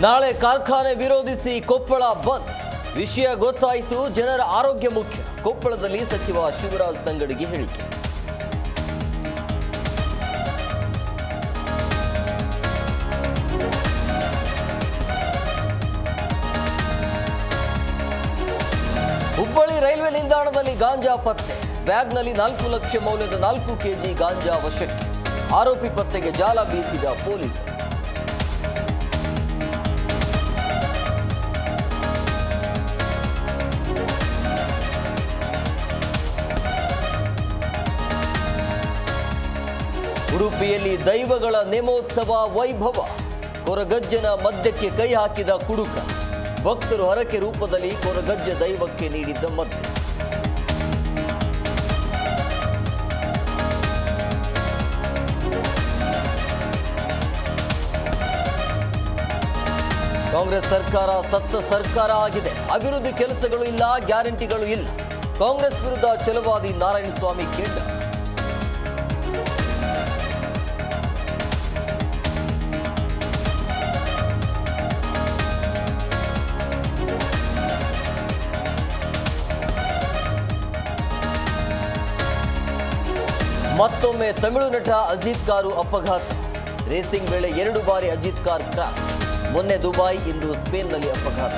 ನಾಳೆ ಕಾರ್ಖಾನೆ ವಿರೋಧಿಸಿ ಕೊಪ್ಪಳ ಬಂದ್. ವಿಷಯ ಗೊತ್ತಾಯಿತು, ಜನರ ಆರೋಗ್ಯ ಮುಖ್ಯ. ಕೊಪ್ಪಳದಲ್ಲಿ ಸಚಿವ ಶಿವರಾಜ್ ತಂಗಡಗಿ ಹೇಳಿಕೆ. ಹುಬ್ಬಳ್ಳಿ ರೈಲ್ವೆ ನಿಲ್ದಾಣದಲ್ಲಿ ಗಾಂಜಾ ಪತ್ತೆ. ಬ್ಯಾಗ್ನಲ್ಲಿ 4 ಲಕ್ಷ ಮೌಲ್ಯದ 4 ಕೆಜಿ ಗಾಂಜಾ ವಶಕ್ಕೆ. ಆರೋಪಿ ಪತ್ತೆಗೆ ಜಾಲ ಬೀಸಿದ ಪೊಲೀಸರು. ಉಡುಪಿಯಲ್ಲಿ ದೈವಗಳ ನೇಮೋತ್ಸವ ವೈಭವ. ಕೊರಗಜ್ಜನ ಮದ್ಯಕ್ಕೆ ಕೈ ಹಾಕಿದ ಕುಡುಕ. ಭಕ್ತರು ಹರಕೆ ರೂಪದಲ್ಲಿ ಕೊರಗಜ್ಜ ದೈವಕ್ಕೆ ನೀಡಿದ್ದ ಮದ್ಯ. ಕಾಂಗ್ರೆಸ್ ಸರ್ಕಾರ ಸತ್ತ ಸರ್ಕಾರ ಆಗಿದೆ. ಅಭಿವೃದ್ಧಿ ಕೆಲಸಗಳು ಇಲ್ಲ, ಗ್ಯಾರಂಟಿಗಳು ಇಲ್ಲ. ಕಾಂಗ್ರೆಸ್ ವಿರುದ್ಧ ಛಲವಾದಿ ನಾರಾಯಣಸ್ವಾಮಿ ಕೆಂಡ. ಮತ್ತೊಮ್ಮೆ ತಮಿಳು ನಟ ಅಜಿತ್ ಕಾರು ಅಪಘಾತ. ರೇಸಿಂಗ್ ವೇಳೆ 2 ಬಾರಿ ಅಜಿತ್ ಕಾರ್ ಕ್ರಾಶ್. ಮೊನ್ನೆ ದುಬೈ, ಇಂದು ಸ್ಪೇನ್ನಲ್ಲಿ ಅಪಘಾತ.